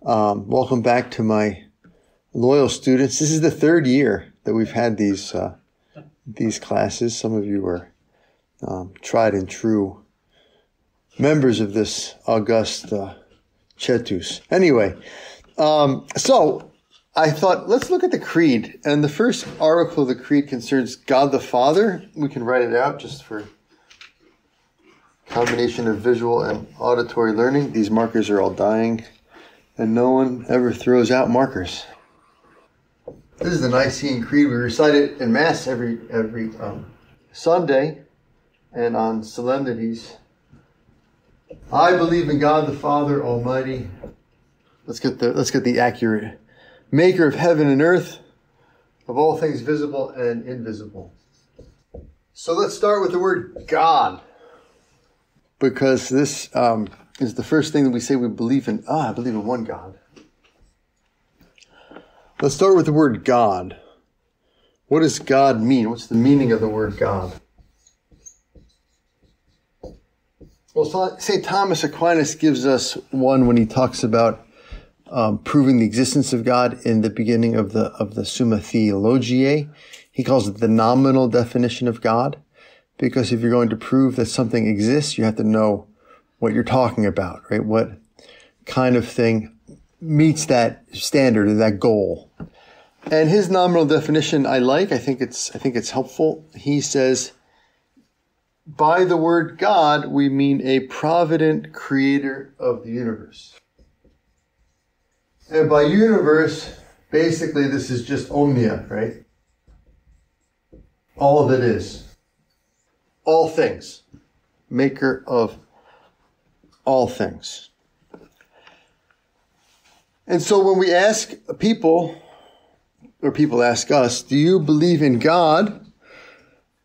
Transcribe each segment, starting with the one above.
Welcome back to my loyal students. This is the third year that we've had these classes. Some of you are tried and true members of this august Chetus. Anyway, so I thought, let's look at the Creed. And the first article of the Creed concerns God the Father. We can write it out just for combination of visual and auditory learning. These markers are all dying, and no one ever throws out markers. This is the Nicene Creed. We recite it in Mass every Sunday and on solemnities. I believe in God the Father Almighty. Let's get the accurate. Maker of heaven and earth, of all things visible and invisible. So let's start with the word God, because this is the first thing that we say we believe in. I believe in one God. Let's start with the word God. What does God mean? What's the meaning of the word God? Well, St. Thomas Aquinas gives us one when he talks about proving the existence of God in the beginning of the Summa Theologiae. He calls it the nominal definition of God, because if you're going to prove that something exists, you have to know what you're talking about, right? What kind of thing meets that standard or that goal. And his nominal definition I think it's helpful. He says, by the word God, we mean a provident creator of the universe. And by universe, basically this is just omnia, right? All that is. All things. Maker of all things. And so when we ask people, or people ask us, do you believe in God?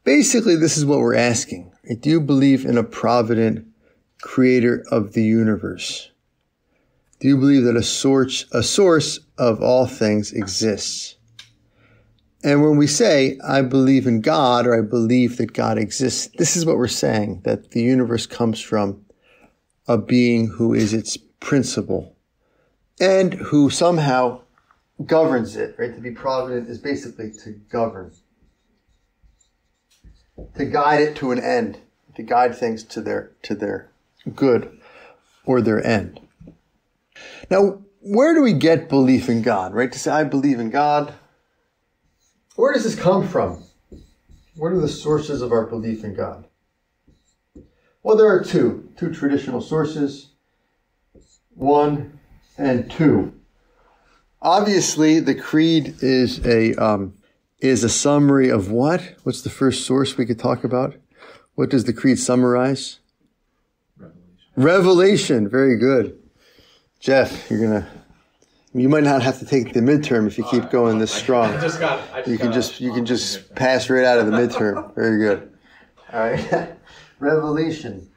Basically, this is what we're asking. Right? Do you believe in a provident creator of the universe? Do you believe that a source of all things exists? And when we say, I believe in God, or I believe that God exists, this is what we're saying, that the universe comes from a being who is its principle and who somehow governs it, right? To be provident is basically to govern, to guide it to an end, to guide things to their good or their end. Now, where do we get belief in God, right? To say, I believe in God, where does this come from? What are the sources of our belief in God? Well, there are two traditional sources, 1 and 2. Obviously, the Creed is a summary of what? What's the first source we could talk about? What does the Creed summarize? Revelation. Very good. Jeff, you might not have to take the midterm if you keep going this strong. You can just pass right out of the midterm. Very good. All right. Revelation.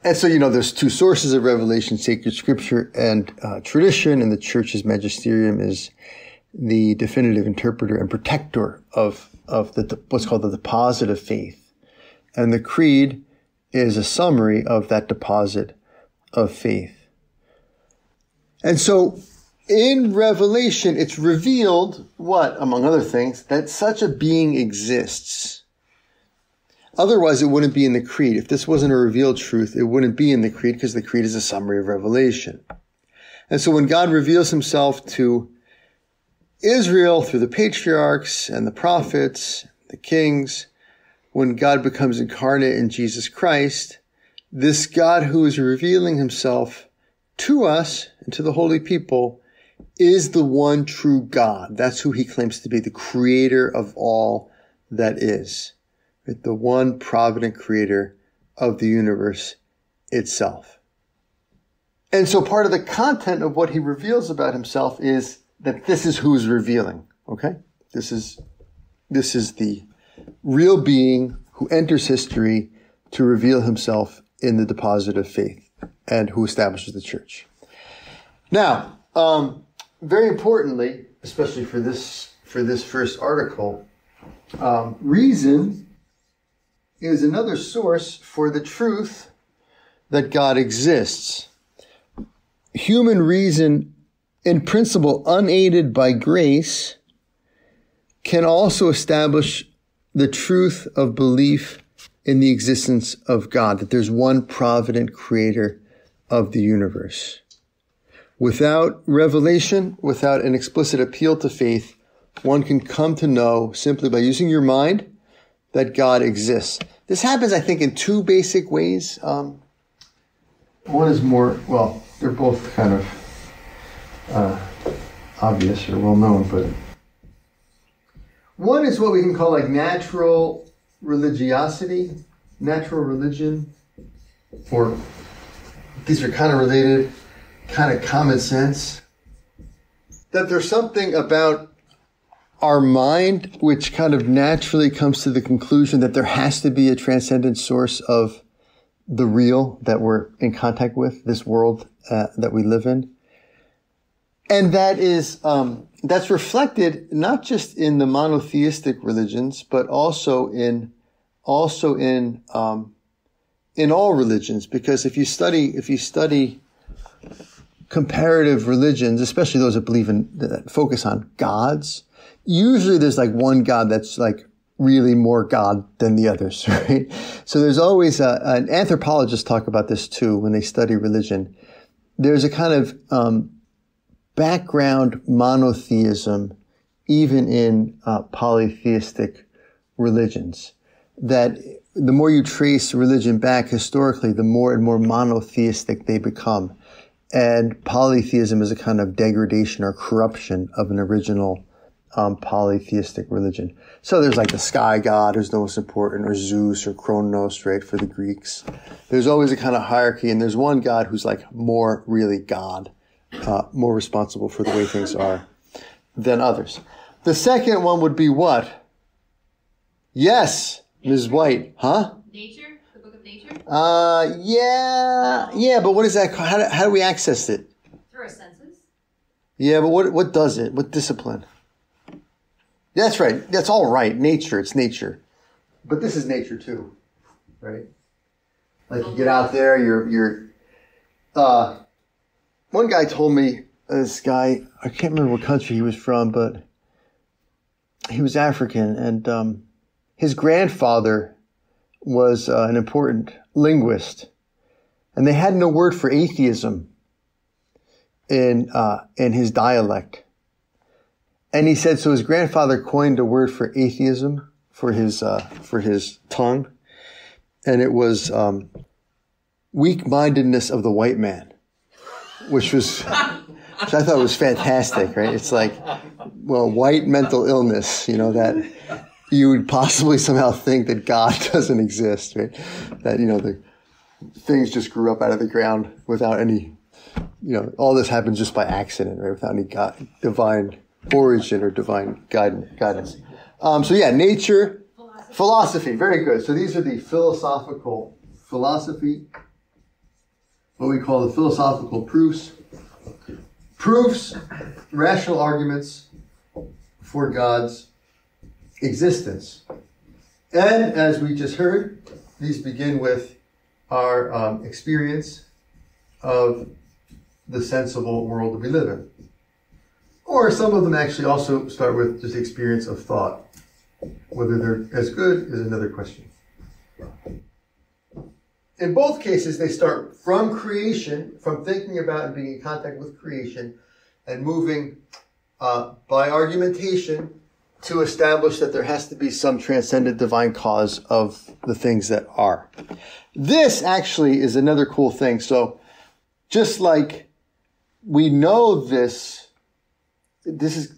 And so, there's two sources of revelation, sacred scripture and tradition, and the church's magisterium is the definitive interpreter and protector of what's called the deposit of faith. And the Creed is a summary of that deposit of faith. And so in Revelation, it's revealed what, among other things, that such a being exists. Otherwise, it wouldn't be in the Creed. If this wasn't a revealed truth, it wouldn't be in the Creed, because the Creed is a summary of Revelation. And so when God reveals himself to Israel through the patriarchs and the prophets, the kings, when God becomes incarnate in Jesus Christ, this God who is revealing himself to us and to the holy people is the one true God. That's who he claims to be, the creator of all that is. Right? The one provident creator of the universe itself. And so part of the content of what he reveals about himself is that this is who's revealing. Okay? This is the real being who enters history to reveal himself in the deposit of faith and who establishes the church. Now, very importantly, especially for this first article, reason is another source for the truth that God exists. human reason, in principle, unaided by grace, can also establish the truth of belief in the existence of God, that there's one provident creator of the universe. Without revelation, without an explicit appeal to faith, one can come to know simply by using your mind that God exists. This happens, I think, in two basic ways. One is more, well, they're both kind of obvious or well known, but one is what we can call like natural religiosity, natural religion, or these are kind of related, kind of common sense, that there's something about our mind which kind of naturally comes to the conclusion that there has to be a transcendent source of the real that we're in contact with, this world that we live in. And that is, that's reflected not just in the monotheistic religions, but also in all religions. Because if you study comparative religions, especially those that focus on gods, usually there's like one God that's like really more God than the others, right? So there's always an anthropologists talk about this too when they study religion. There's a kind of background monotheism even in polytheistic religions, that the more you trace religion back historically, the more and more monotheistic they become. And polytheism is a kind of degradation or corruption of an original polytheistic religion. So there's like the sky god who's the most important, or Zeus or Kronos, right, for the Greeks. There's always a kind of hierarchy, and there's one god who's like more really God, more responsible for the way things are than others. The second one would be what? Yes, Ms. White. Huh? Nature? The book of nature? Yeah, but what is that called? How do we access it? Through our senses. Yeah, but what does it? What discipline? That's right. That's all right. Nature. It's nature. But this is nature too, right? Like you get out there, you're one guy told me, this guy, I can't remember what country he was from, but he was African, and his grandfather was an important linguist, and they had no word for atheism in his dialect. And he said, so his grandfather coined a word for atheism for his tongue, and it was weak-mindedness of the white man, which I thought was fantastic, right? It's like, well, white mental illness, that you would possibly somehow think that God doesn't exist, right? That, the things just grew up out of the ground without any, all this happened just by accident, right? Without any divine origin or divine guidance. So yeah, nature, philosophy, very good. So these are the philosophy, what we call the philosophical proofs. Proofs, rational arguments for God's existence. And as we just heard, these begin with our experience of the sensible world that we live in. Or some of them actually also start with just experience of thought. Whether they're as good is another question. In both cases, they start from creation, from thinking about and being in contact with creation, and moving by argumentation to establish that there has to be some transcendent divine cause of the things that are. This actually is another cool thing. So just like we know this is,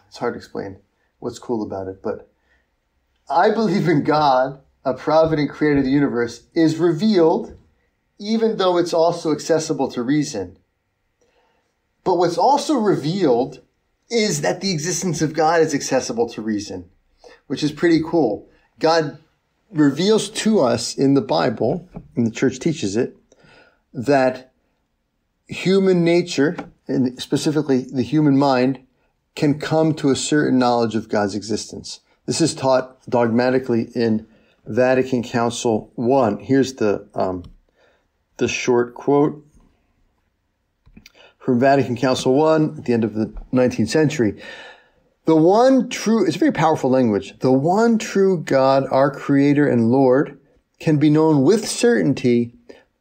it's hard to explain what's cool about it, but I believe in God, a provident creator of the universe, is revealed, even though it's also accessible to reason. But what's also revealed is that the existence of God is accessible to reason, which is pretty cool. God reveals to us in the Bible, and the church teaches it, that human nature, and specifically the human mind, can come to a certain knowledge of God's existence. This is taught dogmatically in Vatican Council I. Here's the short quote. from Vatican Council I at the end of the 19th century. It's a very powerful language. The one true God, our Creator and Lord, can be known with certainty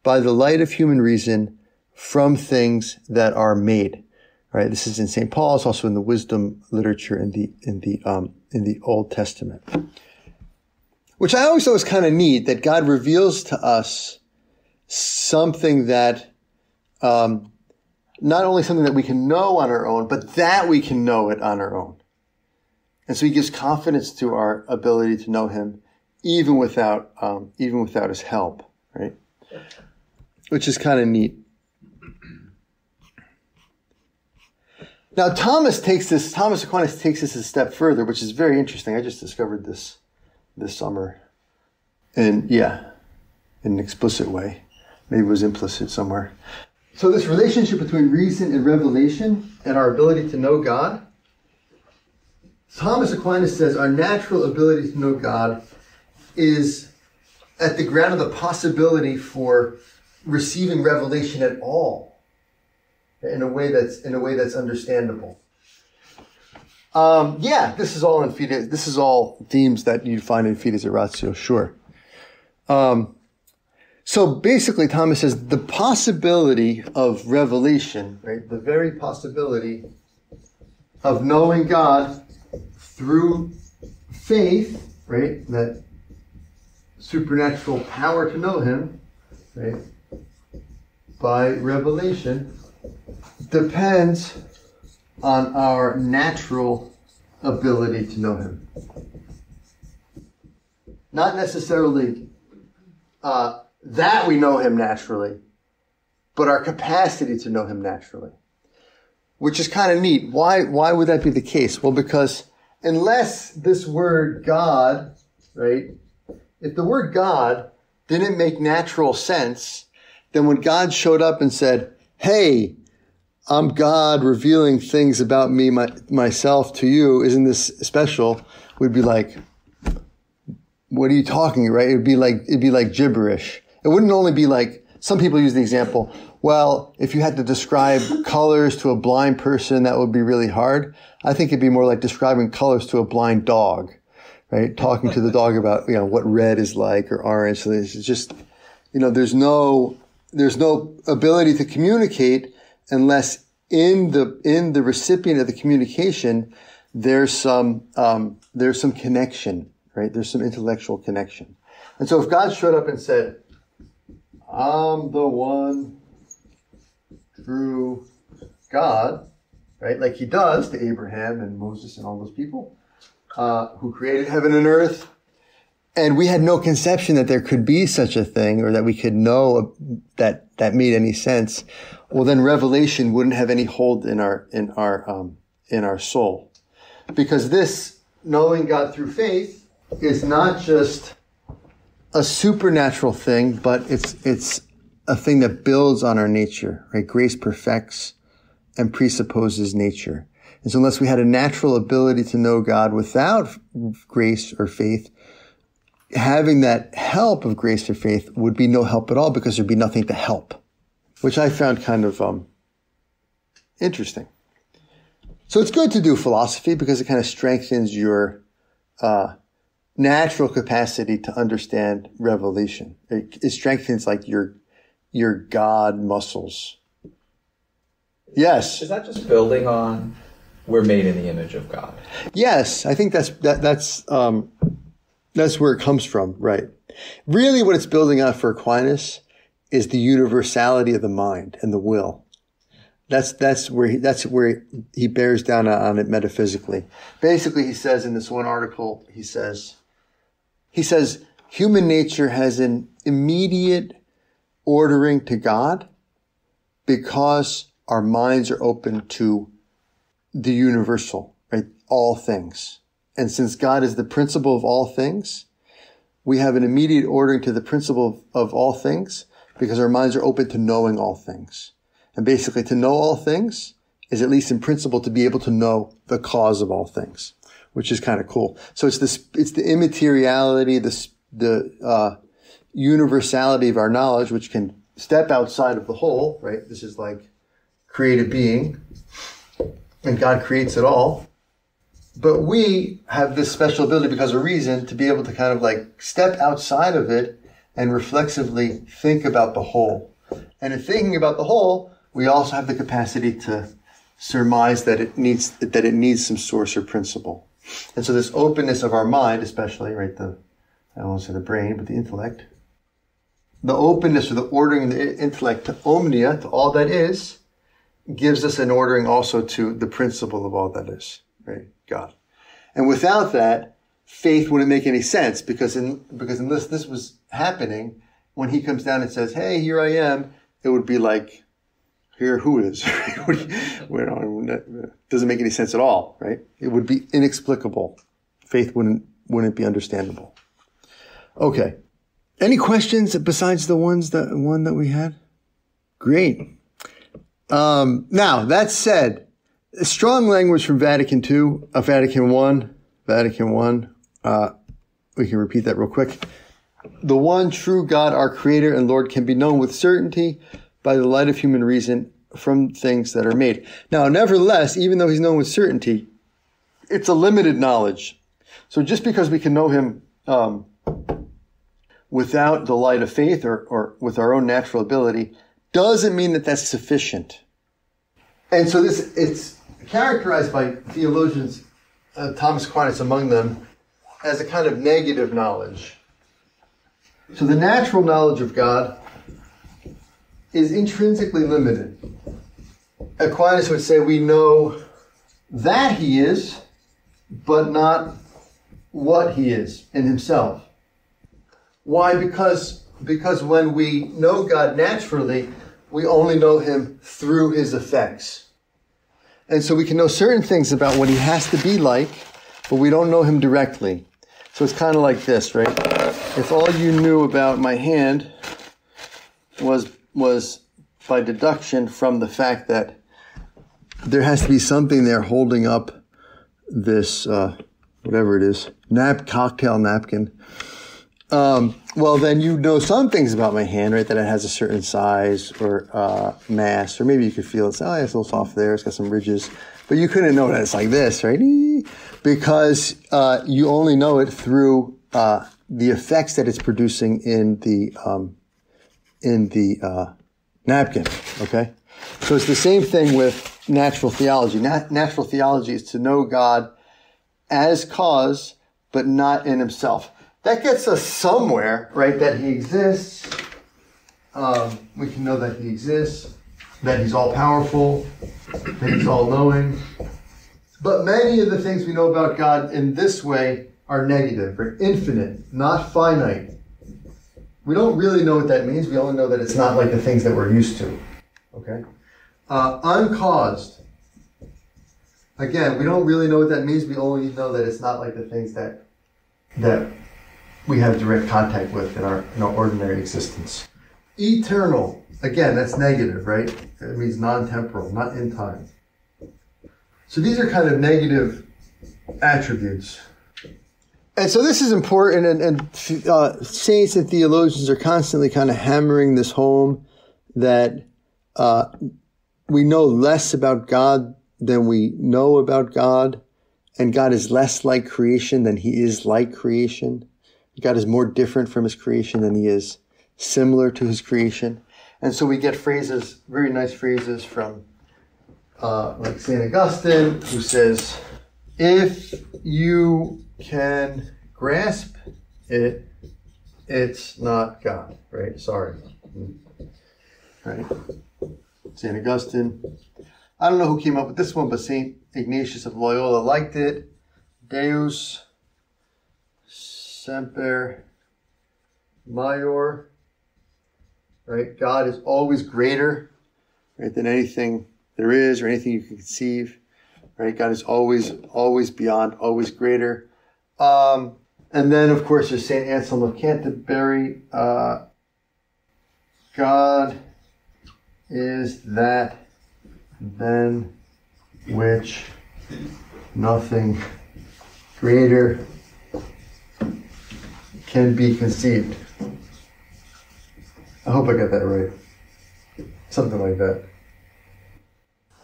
by the light of human reason from things that are made. Right? This is in St. Paul. It's also in the wisdom literature in the Old Testament. Which I always thought was kind of neat, that God reveals to us something that, not only something that we can know on our own, but that we can know it on our own. And so he gives confidence to our ability to know him, even without his help, right? Which is kind of neat. Now, Thomas Aquinas takes this a step further, which is very interesting. I just discovered this summer. And in an explicit way. Maybe it was implicit somewhere. So this relationship between reason and revelation and our ability to know God, Thomas Aquinas says our natural ability to know God is at the ground of the possibility for receiving revelation at all, in a way that's understandable. This is all in Fides. This is all themes that you find in Fides et Ratio, sure. So basically, Thomas says the possibility of revelation, right? The very possibility of knowing God through faith, right? That supernatural power to know him, right? By revelation depends on our natural ability to know him. Not necessarily that we know him naturally, but our capacity to know him naturally. Which is kind of neat. Why would that be the case? Well, because unless this word God, right? If the word God didn't make natural sense, then when God showed up and said, hey, I'm God revealing things about me, myself to you, isn't this special? We'd be like, what are you talking, right? It'd be like gibberish. It wouldn't only be like, some people use the example, well, if you had to describe colors to a blind person, that would be really hard. I think it'd be more like describing colors to a blind dog, right? Talking to the dog about, what red is like or orange. So it's just, there's no ability to communicate unless in the recipient of the communication, there's some connection, right? There's some intellectual connection. And so if God showed up and said, I'm the one true God, right? Like he does to Abraham and Moses and all those people, who created heaven and earth. And we had no conception that there could be such a thing, or that we could know that made any sense. Well, then revelation wouldn't have any hold in our soul. Because this knowing God through faith is not just a supernatural thing, but it's a thing that builds on our nature, right? Grace perfects and presupposes nature. And so unless we had a natural ability to know God without grace or faith, having that help of grace or faith would be no help at all, because there'd be nothing to help, which I found kind of interesting. So it's good to do philosophy because it kind of strengthens your natural capacity to understand revelation. It strengthens like your God muscles. Yes. Is that just building on we're made in the image of God? Yes, I think that's where it comes from, right? Really what it's building on for Aquinas is the universality of the mind and the will. That's where he bears down on it metaphysically. Basically, he says in this one article, he says human nature has an immediate ordering to God because our minds are open to the universal, right? All things. And since God is the principle of all things, we have an immediate ordering to the principle of all things because our minds are open to knowing all things. And basically, to know all things is, at least in principle, to be able to know the cause of all things, which is kind of cool. So it's the immateriality, the universality of our knowledge, which can step outside of the whole, right? This is like created being, and God creates it all. But we have this special ability because of reason to be able to kind of like step outside of it and reflexively think about the whole. And in thinking about the whole, we also have the capacity to surmise that it needs some source or principle. And so this openness of our mind, especially, right, I don't want to say the brain, but the intellect, the openness or the ordering of the intellect to omnia, to all that is, gives us an ordering also to the principle of all that is, right, God. And without that, faith wouldn't make any sense, because unless this was happening, when he comes down and says, hey, here I am, it would be like, here, who is? It doesn't make any sense at all, right? It would be inexplicable. Faith wouldn't be understandable. Okay. Any questions besides the one that we had? Great. Now, that said, strong language from Vatican II, Vatican I. We can repeat that real quick. The one true God, our Creator and Lord, can be known with certainty by the light of human reason from things that are made. Now, nevertheless, even though he's known with certainty, it's a limited knowledge. So just because we can know him without the light of faith or with our own natural ability doesn't mean that that's sufficient. And so it's characterized by theologians, Thomas Aquinas among them, as a kind of negative knowledge. So the natural knowledge of God is intrinsically limited. Aquinas would say we know that he is, but not what he is in himself. Why? Because when we know God naturally, we only know him through his effects. And so we can know certain things about what he has to be like, but we don't know him directly. So it's kind of like this, right? If all you knew about my hand was by deduction from the fact that there has to be something there holding up this, whatever it is, cocktail napkin, well, then you know some things about my hand, right? That it has a certain size or mass, or maybe you could feel it's, it's a little soft there, it's got some ridges. But you couldn't know that it's like this, right? Because you only know it through the effects that it's producing in the napkin, okay? So it's the same thing with natural theology. Natural theology is to know God as cause, but not in himself. That gets us somewhere, right? That he exists. We can know that he exists, that he's all-powerful, that he's all-knowing. But many of the things we know about God in this way are negative, right? Infinite, not finite. We don't really know what that means. We only know that it's not like the things that we're used to. Okay? Uncaused. Again, we don't really know what that means. We only know that it's not like the things that we have direct contact with in our ordinary existence. Eternal. Again, that's negative, right? It means non-temporal, not in time. So these are kind of negative attributes. And so this is important, and saints and theologians are constantly kind of hammering this home, that we know less about God than we know about God, and God is less like creation than he is like creation. God is more different from his creation than he is similar to his creation. And so we get phrases, very nice phrases from like St. Augustine, who says, if you can grasp it, it's not God, right? Sorry. Right? St. Augustine. I don't know who came up with this one, but St. Ignatius of Loyola liked it. Deus semper maior, right? God is always greater, right, than anything there is or anything you can conceive, right? God is always beyond, always greater. And then, of course, there's St. Anselm of Canterbury. God is that than which nothing greater can be conceived. I hope I got that right. Something like that.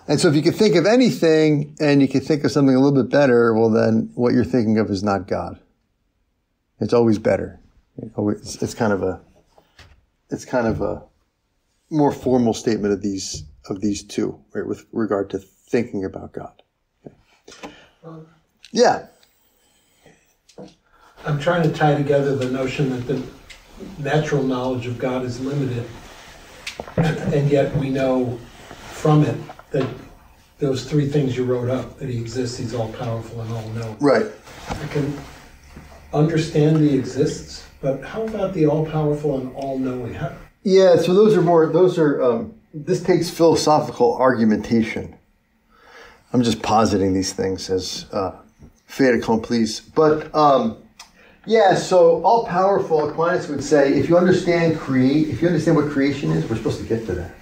And so if you can think of anything and you can think of something a little bit better, well then what you're thinking of is not God. It's always better. It's kind of a more formal statement of these two, right, with regard to thinking about God. Okay. Yeah. I'm trying to tie together the notion that the natural knowledge of God is limited, and yet we know from it that those three things you wrote up, that he exists, he's all-powerful and all-knowing. Right. I can understand he exists, but how about the all-powerful and all-knowing? Yeah, so this takes philosophical argumentation. I'm just positing these things as fait accompli. But yeah, so all-powerful, Aquinas would say, if you understand what creation is, we're supposed to get to that.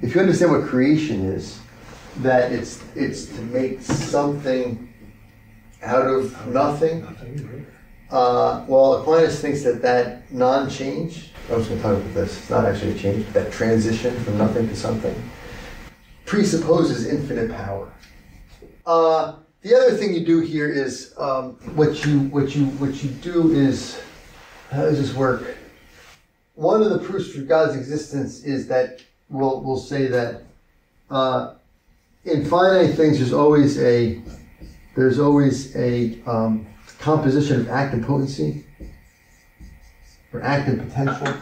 If you understand what creation is, that it's to make something out of nothing. Well, Aquinas thinks that non-change, I was going to talk about this, it's not actually a change, that transition from nothing to something, presupposes infinite power. The other thing you do here is what you do is, how does this work? One of the proofs for God's existence is that we'll say that in finite things there's always a composition of act and potency, or act and potential,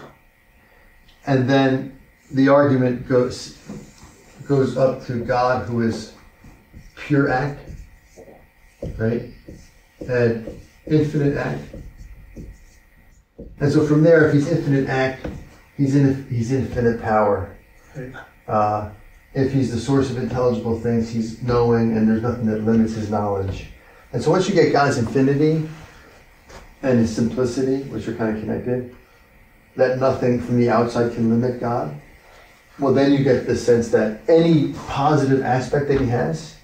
and then the argument goes up to God, who is pure act, right, and infinite act. And so from there, if he's infinite act, he's infinite power. If he's the source of intelligible things, he's knowing, and there's nothing that limits his knowledge. And so once you get God's infinity and his simplicity, which are kind of connected, that nothing from the outside can limit God, well, then you get the sense that any positive aspect that he has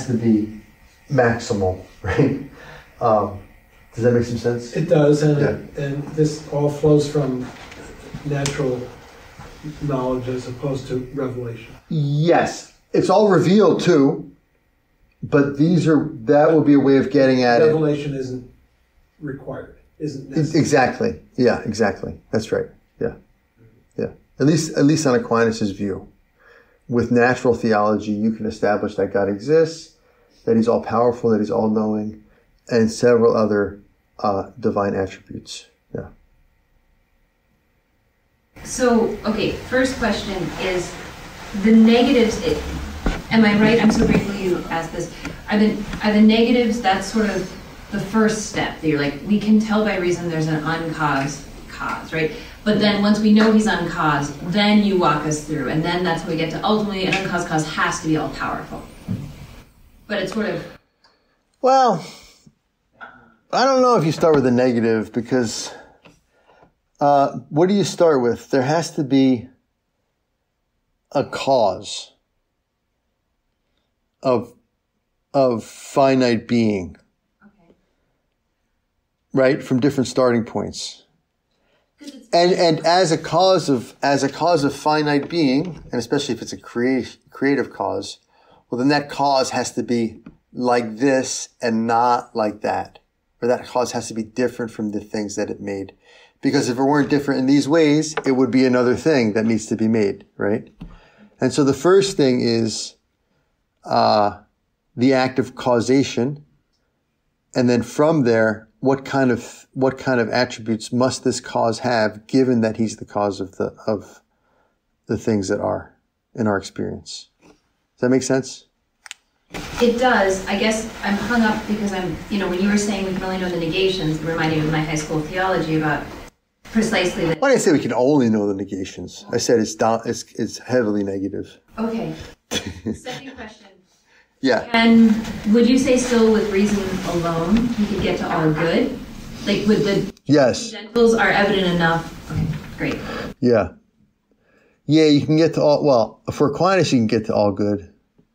to be maximal, right? Does that make some sense? It does, and this all flows from natural knowledge as opposed to revelation. Yes, it's all revealed too, but that will be a way of getting at revelation isn't required, isn't necessary. Exactly. Yeah, exactly. That's right. Yeah. Yeah. At least on Aquinas' view. With natural theology, you can establish that God exists, that he's all powerful, that he's all knowing, and several other divine attributes. Yeah. So, okay, first question is the negatives. Am I right? I'm so grateful you asked this. Are the negatives, that's sort of the first step that you're like, we can tell by reason there's an uncaused cause, right? But then once we know he's uncaused, then you walk us through, and then that's how we get to ultimately an uncaused cause has to be all powerful. But it's sort of... Well, I don't know if you start with a negative, because what do you start with? There has to be a cause of finite being, Okay. right? From different starting points. And as a cause of finite being, and especially if it's a creative cause, well, then that cause has to be like this and not like that. Or that cause has to be different from the things that it made. Because if it weren't different in these ways, it would be another thing that needs to be made, right? And so the first thing is the act of causation. And then from there, what kind of attributes must this cause have, given that he's the cause of the things that are in our experience? Does that make sense? It does. I guess I'm hung up because when you were saying we can only know the negations, it reminded me of my high school theology about precisely that. Well, I didn't say we can only know the negations. I said it's heavily negative. Okay. Second question. Yeah. And would you say still with reason alone we could get to all good? Like with the Yes. genitals are evident enough? Okay, great. Yeah. Yeah, you can get to all, well, for Aquinas you can get to all good.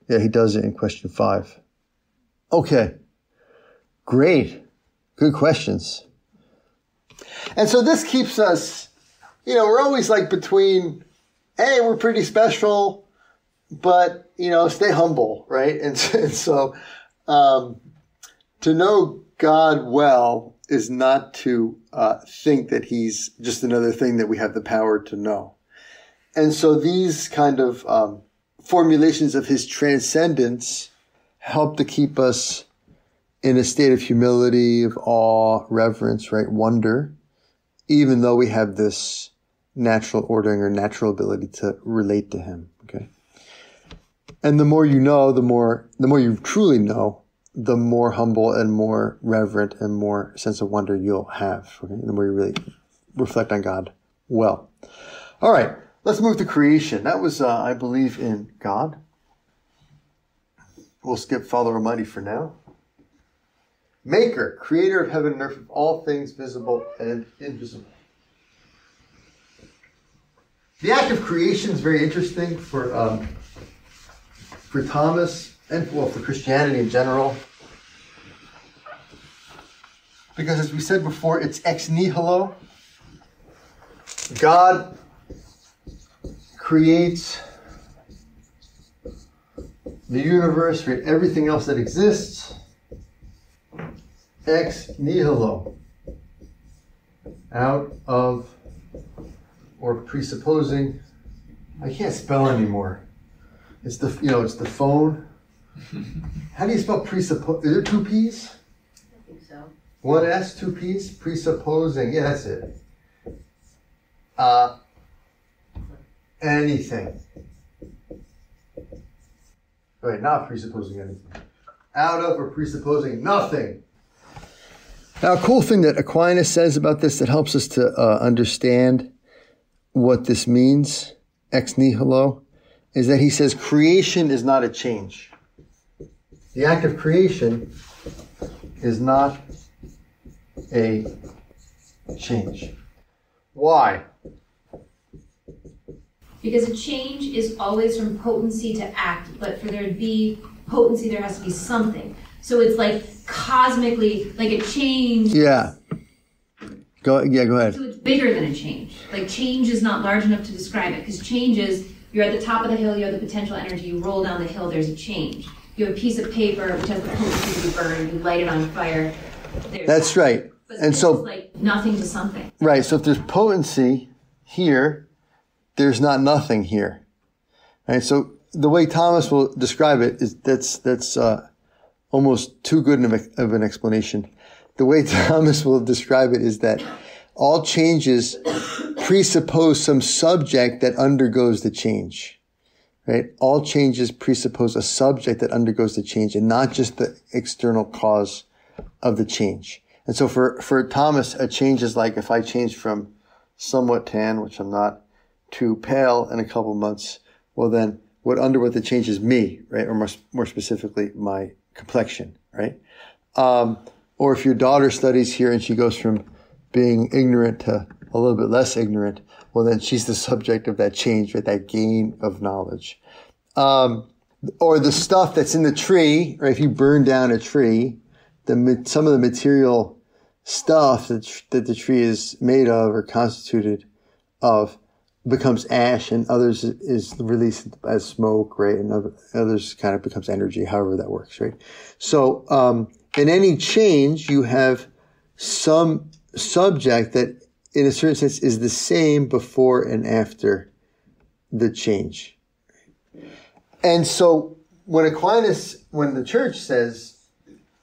Yeah, he does it in question 5. Okay. Great. Good questions. And so this keeps us, we're always like between, hey, we're pretty special, but, stay humble, right? And so to know God well is not to think that he's just another thing that we have the power to know. And so these kind of formulations of his transcendence help to keep us in a state of humility, of awe, reverence, right? Wonder, even though we have this natural ordering or natural ability to relate to him. Okay. And the more you know, the more you truly know, the more humble and more reverent and more sense of wonder you'll have. Okay? The more you really reflect on God well. All right. Let's move to creation. That was, I believe, in God. We'll skip Father Almighty for now. Maker, creator of heaven and earth, of all things visible and invisible. The act of creation is very interesting for Thomas and for Christianity in general. Because as we said before, it's ex nihilo. God creates the universe, right? Everything else that exists, ex nihilo, out of or presupposing. I can't spell anymore. It's the phone. How do you spell presuppose? Is there two P's? I think so. One S, two P's? Presupposing. Yeah, that's it. Anything. Wait, not presupposing anything. Out of or presupposing nothing. Now, a cool thing that Aquinas says about this that helps us to understand what this means, ex nihilo, is that he says creation is not a change. The act of creation is not a change. Why? Because a change is always from potency to act, but for there to be potency, there has to be something. So it's like cosmically, like a change. Yeah. Go ahead. So it's bigger than a change. Like change is not large enough to describe it, because change is, you're at the top of the hill, you have the potential energy, you roll down the hill, there's a change. You have a piece of paper which has the potency to be burned, you light it on fire. That's right. But And so, it's like nothing to something. right, so if there's potency here, there's not nothing here. Right, so the way Thomas will describe it is that's almost too good of an explanation. The way Thomas will describe it is that all changes presuppose some subject that undergoes the change. Right? All changes presuppose a subject that undergoes the change and not just the external cause of the change. And so for Thomas, a change is like if I change from somewhat tan, which I'm not, to pale in a couple months, well then what underwent the change is me, right? Or more specifically, my complexion, right? Or if your daughter studies here and she goes from being ignorant to a little bit less ignorant, well then she's the subject of that change, right? That gain of knowledge. Or the stuff that's in the tree, right? If you burn down a tree, some of the material stuff that the tree is made of or constituted of becomes ash, and others is released as smoke, right? And others kind of becomes energy, however that works, right? So, in any change, you have some subject that, in a certain sense, is the same before and after the change. And so, when the church says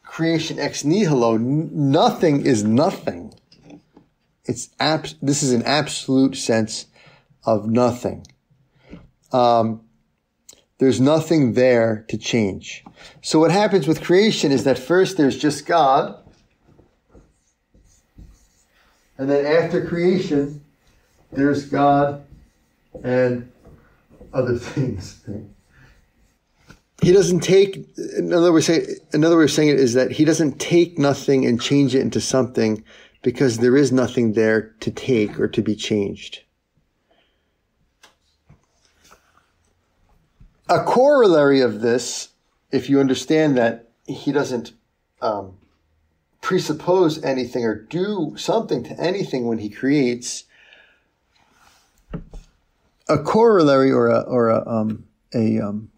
creation ex nihilo, nothing is nothing. This is an absolute sense of nothing. There's nothing there to change. So what happens with creation is that first there's just God, and then after creation, there's God and other things. He doesn't take, another way of saying it is that he doesn't take nothing and change it into something because there is nothing there to take or to be changed. A corollary of this, if you understand that he doesn't presuppose anything or do something to anything when he creates, a corollary or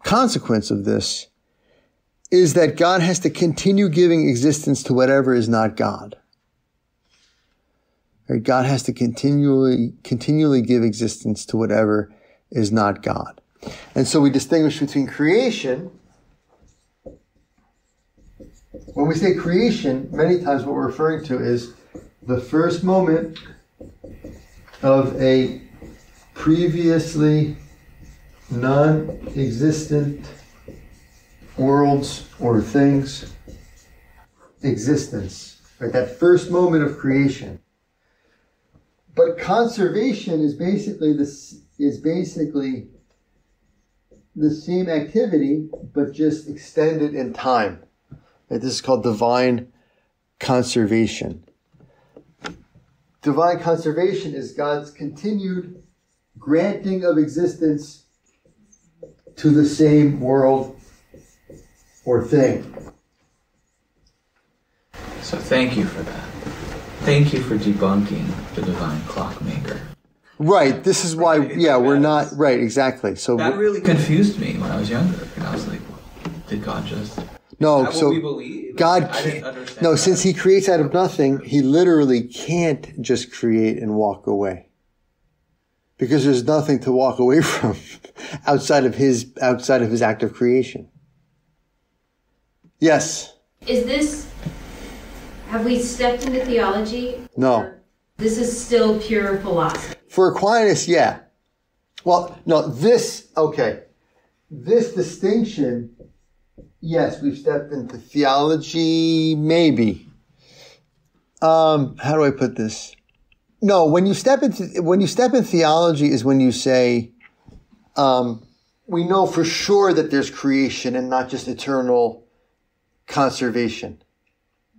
consequence of this is that God has to continue giving existence to whatever is not God. Right? God has to continually give existence to whatever is not God. And so we distinguish between creation. When we say creation, many times what we're referring to is the first moment of a previously non-existent worlds or things existence. Right? That first moment of creation. But conservation is basically the same activity, but just extended in time. Right? This is called divine conservation. Divine conservation is God's continued granting of existence to the same world or thing. So thank you for that. Thank you for debunking the divine clockmaker. Right. This is why, we're not, right, exactly. So that really confused me when I was younger. And I was like, did God just... No, is that so what we believe? God I didn't can't, understand no, that. since he creates out of nothing, he literally can't just create and walk away. Because there's nothing to walk away from outside of his act of creation. Yes. Have we stepped into theology? No. Or this is still pure philosophy. For Aquinas, yeah. Well, no, this distinction, yes, we've stepped into theology, maybe. How do I put this? No, when you step in theology is when you say, we know for sure that there's creation and not just eternal conservation.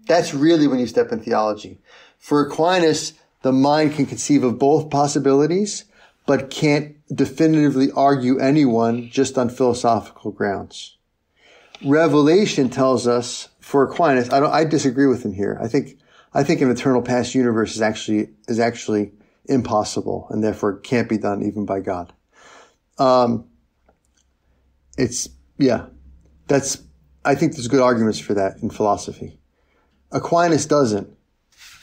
That's really when you step in theology. For Aquinas, the mind can conceive of both possibilities, but can't definitively argue any one just on philosophical grounds. Revelation tells us, for Aquinas, I disagree with him here. I think an eternal past universe is actually impossible and therefore can't be done even by God. I think there's good arguments for that in philosophy. Aquinas doesn't.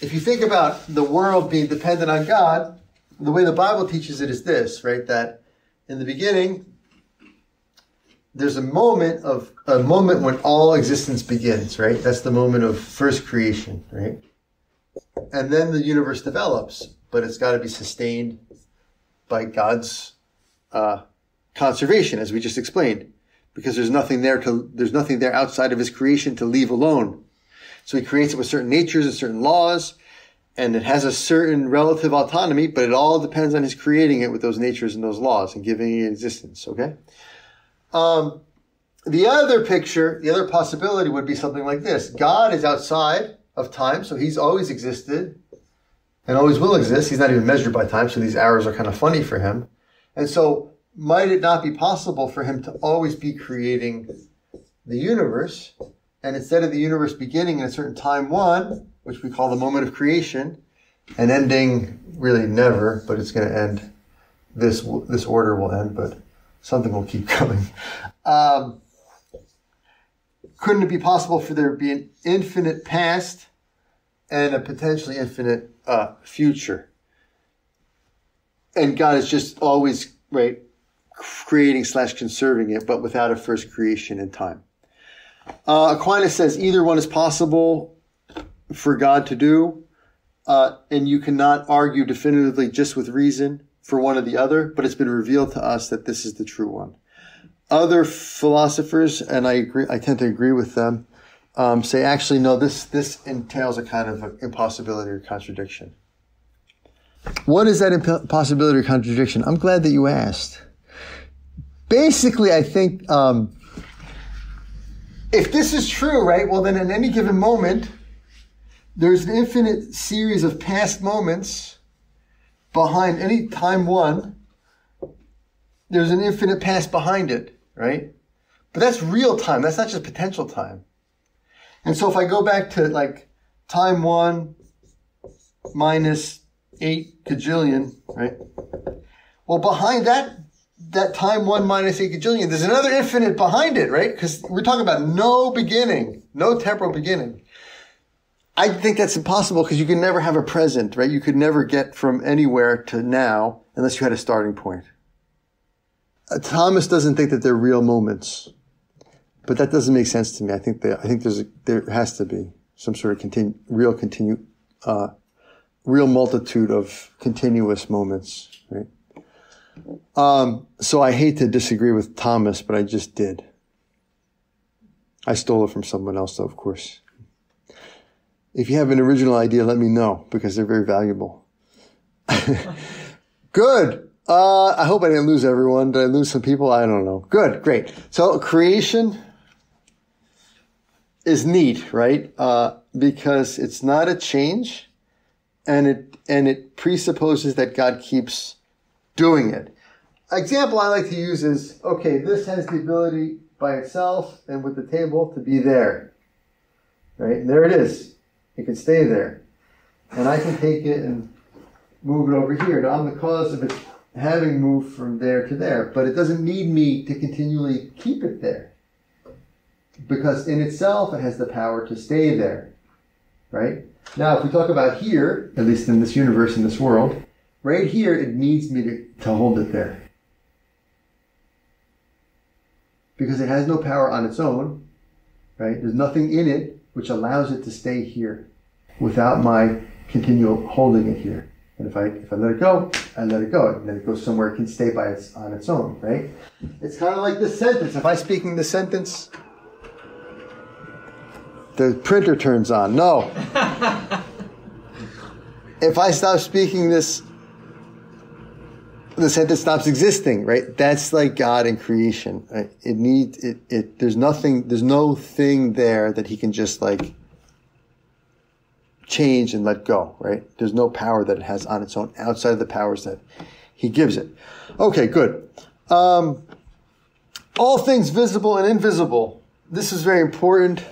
If you think about the world being dependent on God, the way the Bible teaches it is this, right? That in the beginning, there's a moment when all existence begins, right? That's the moment of first creation, right? And then the universe develops, but it's got to be sustained by God's conservation, as we just explained, because there's nothing there outside of his creation to leave alone. So he creates it with certain natures and certain laws, and it has a certain relative autonomy, but it all depends on his creating it with those natures and those laws and giving it existence, okay? The other possibility would be something like this. God is outside of time, so he's always existed and always will exist. He's not even measured by time, so these arrows are kind of funny for him. And so might it not be possible for him to always be creating the universe, and instead of the universe beginning in a certain time one, which we call the moment of creation, and ending really never, but it's going to end, this order will end, but something will keep coming. Couldn't it be possible for there to be an infinite past and a potentially infinite future? And God is just always, right, creating / conserving it, but without a first creation in time. Aquinas says either one is possible for God to do, and you cannot argue definitively just with reason for one or the other, but it's been revealed to us that this is the true one. Other philosophers, and I tend to agree with them, say actually no, this entails a kind of impossibility or contradiction. What is that impossibility or contradiction? I'm glad that you asked. Basically, I think if this is true, right, well then in any given moment, there's an infinite series of past moments behind any time one. There's an infinite past behind it, right? But that's real time. That's not just potential time. And so if I go back to like time one minus 8 cajillion, right? Well, behind that that time 1 minus 8 gajillion, there's another infinite behind it, right? Because we're talking about no beginning, no temporal beginning. I think that's impossible because you can never have a present, right? You could never get from anywhere to now unless you had a starting point. Thomas doesn't think that they're real moments, but that doesn't make sense to me. I think there has to be some sort of real multitude of continuous moments, right? So I hate to disagree with Thomas, but I just did. I stole it from someone else, though, of course. If you have an original idea, let me know, because they're very valuable. Good. I hope I didn't lose everyone. Did I lose some people? I don't know. Good. Great. So creation is neat, right? Because it's not a change, and it presupposes that God keeps doing it. Example I like to use is, okay, this has the ability by itself and with the table to be there, right? And there it is. It can stay there. And I can take it and move it over here. Now, I'm the cause of it having moved from there to there, but it doesn't need me to continually keep it there. Because in itself, it has the power to stay there, right? Now, if we talk about here, at least in this universe, in this world, right here, it needs me to hold it there. Because it has no power on its own, right? There's nothing in it which allows it to stay here without my continual holding it here. And if I let it go, I let it go. And then it goes somewhere it can stay on its own, right? It's kind of like this sentence. If I'm speaking this sentence, the printer turns on. No. If I stop speaking this, the sentence stops existing, right? That's like God in creation. Right? There's no thing there that he can just like change and let go, right? There's no power that it has on its own outside of the powers that he gives it. Okay, good. All things visible and invisible. This is very important.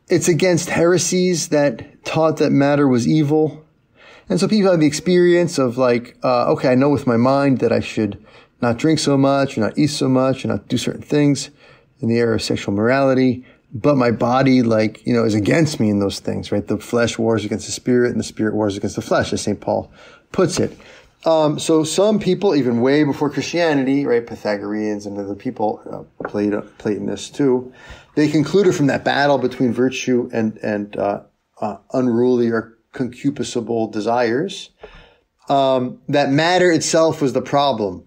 It's against heresies that taught that matter was evil. And so people have the experience of like, okay, I know with my mind that I should not drink so much, or not eat so much, or not do certain things in the area of sexual morality. But my body, like, is against me in those things, right? The flesh wars against the spirit, and the spirit wars against the flesh, as St. Paul puts it. So some people, even way before Christianity, right, Pythagoreans and other people, Platonists too, they concluded from that battle between virtue and unruly or concupiscible desires, that matter itself was the problem,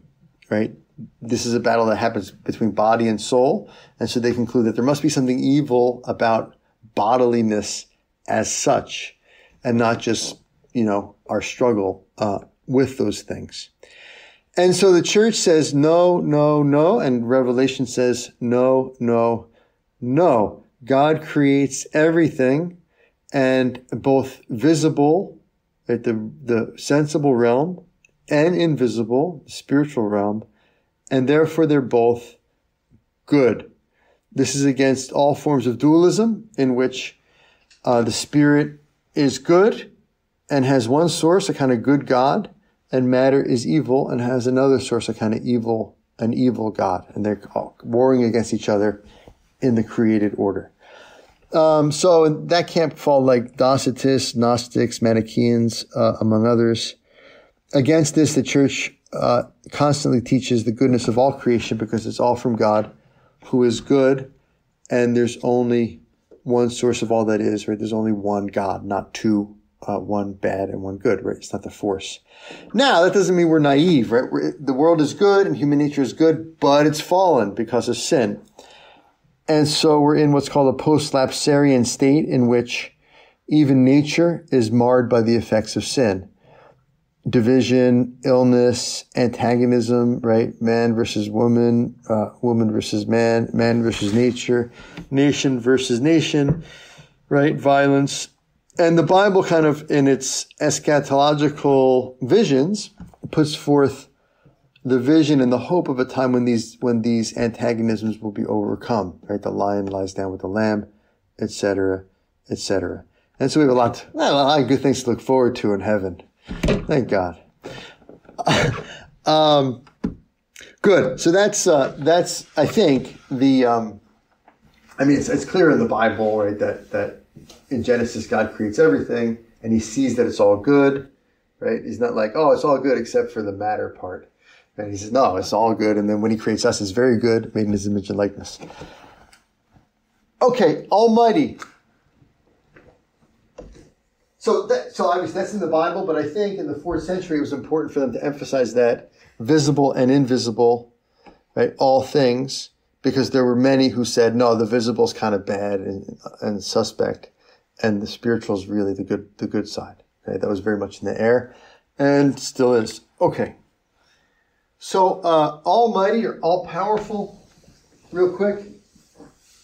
right? This is a battle that happens between body and soul. And so they conclude that there must be something evil about bodiliness as such, and not just, our struggle with those things. And so the church says no, no, no, and Revelation says no, no, no. God creates everything, and both visible, right, the sensible realm, and invisible, the spiritual realm, and therefore they're both good. This is against all forms of dualism in which the spirit is good and has one source, a kind of good God, and matter is evil and has another source, a kind of an evil God. And they're warring against each other in the created order. So that can't fall like Docetists, Gnostics, Manichaeans, among others. Against this, the church constantly teaches the goodness of all creation because it's all from God, who is good, and there's only one source of all that is, right? There's only one God, not two, one bad and one good, right? It's not the force. Now, that doesn't mean we're naive, right? The world is good and human nature is good, but it's fallen because of sin. And so we're in what's called a post-lapsarian state in which even nature is marred by the effects of sin. Division, illness, antagonism, right? Man versus woman, woman versus man, man versus nature, nation versus nation, right? Violence. And the Bible kind of, in its eschatological visions, puts forth the vision and the hope of a time when these antagonisms will be overcome, right? The lion lies down with the lamb, etc., etc. And so we have a lot of good things to look forward to in heaven. Thank God. Good. So that's I think the it's clear in the Bible, right, that in Genesis God creates everything and he sees that it's all good, right? He's not like, oh, it's all good except for the matter part. And he says, no, it's all good. And then when he creates us, it's very good, made in his image and likeness. Okay, Almighty. So obviously that's in the Bible, but I think in the 4th century it was important for them to emphasize that visible and invisible, right, all things, because there were many who said, no, the visible is kind of bad and suspect, and the spiritual is really the good side. Okay, that was very much in the air, and still is. Okay. So Almighty or all-powerful, real quick.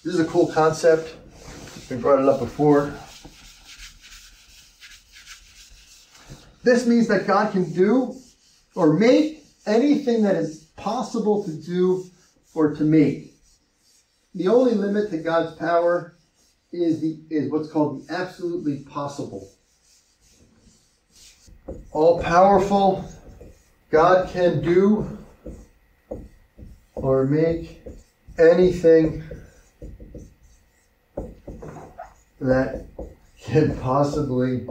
This is a cool concept. We brought it up before. This means that God can do or make anything that is possible to do or to make. The only limit to God's power is what's called the absolutely possible. All powerful, God can do or make anything that can possibly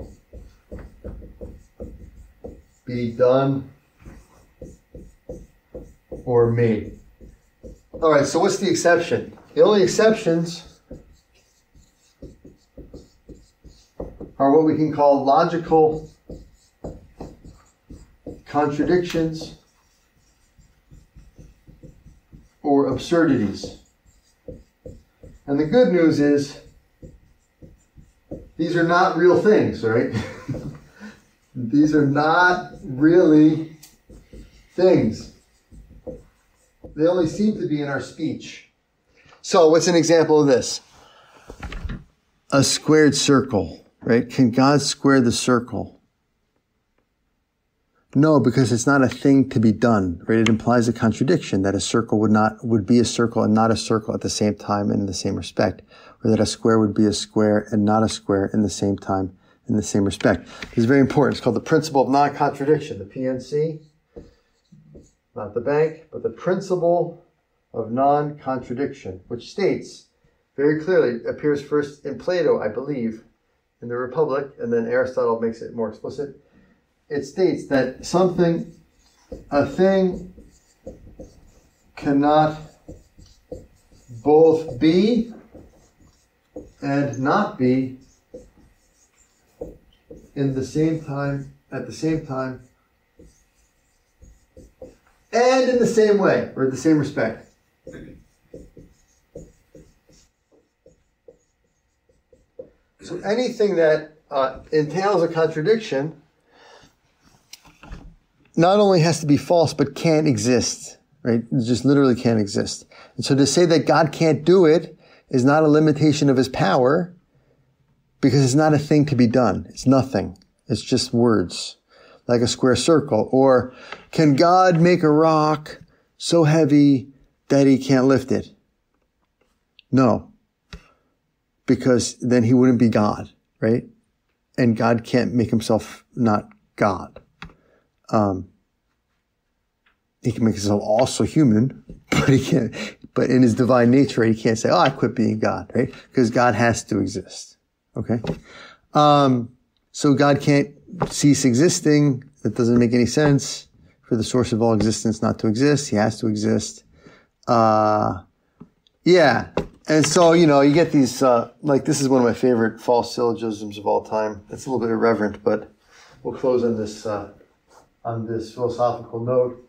be done or made. All right, so what's the exception? The only exceptions are what we can call logical contradictions or absurdities. And the good news is these are not real things, right? These are not really things. They only seem to be in our speech. So what's an example of this? A squared circle, right? Can God square the circle? No, because it's not a thing to be done, right? It implies a contradiction that a circle would be a circle and not a circle at the same time and in the same respect, or that a square would be a square and not a square in the same time in the same respect. This is very important. It's called the principle of non-contradiction, the PNC, not the bank, but the principle of non-contradiction, which states very clearly, appears first in Plato, I believe, in the Republic, and then Aristotle makes it more explicit. It states that a thing cannot both be and not be at the same time, and in the same way, or in the same respect. So anything that entails a contradiction not only has to be false, but can't exist, right? It just literally can't exist. And so to say that God can't do it is not a limitation of his power, because it's not a thing to be done. It's nothing. It's just words, like a square circle. Or can God make a rock so heavy that he can't lift it? No, because then he wouldn't be God, right? And God can't make himself not God. He can make himself also human, but he can't. But in his divine nature, he can't say, "Oh, I quit being God," right? Because God has to exist. Okay, so God can't cease existing. That doesn't make any sense for the source of all existence not to exist. He has to exist. Yeah, and so you get these like this is one of my favorite false syllogisms of all time. It's a little bit irreverent, but we'll close on this philosophical note.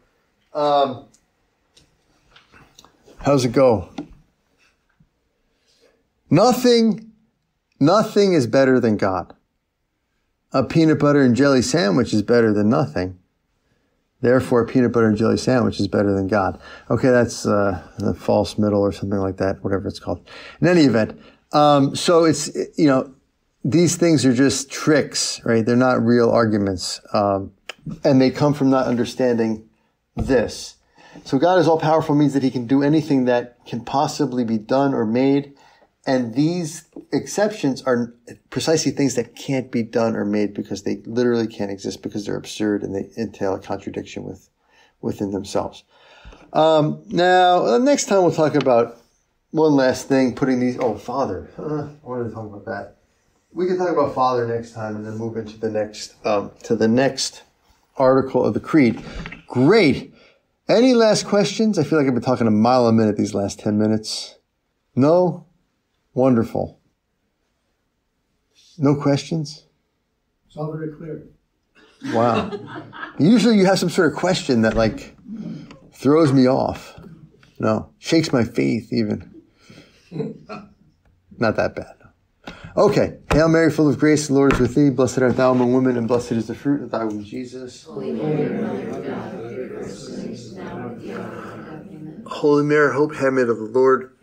How's it go? Nothing is better than God. A peanut butter and jelly sandwich is better than nothing. Therefore, a peanut butter and jelly sandwich is better than God. Okay, that's the false middle or something like that, whatever it's called. In any event, so it's, these things are just tricks, right? They're not real arguments. And they come from not understanding this. So God is all powerful means that he can do anything that can possibly be done or made. And these exceptions are precisely things that can't be done or made because they literally can't exist because they're absurd and they entail a contradiction within themselves. Now, next time we'll talk about one last thing, putting these... Oh, Father. I wanted to talk about that. We can talk about Father next time and then move into the next article of the Creed. Great. Any last questions? I feel like I've been talking a mile a minute these last 10 minutes. No? Wonderful. No questions? It's all very clear. Wow. Usually you have some sort of question that like throws me off. No. Shakes my faith even. Not that bad. Okay. Hail Mary, full of grace, the Lord is with thee. Blessed art thou among women, and blessed is the fruit of thy womb, Jesus. Holy Mary, Mother of God, pray for us sinners, now and at the hour of our death. Amen. Holy Mary, hope, handmaid of the Lord,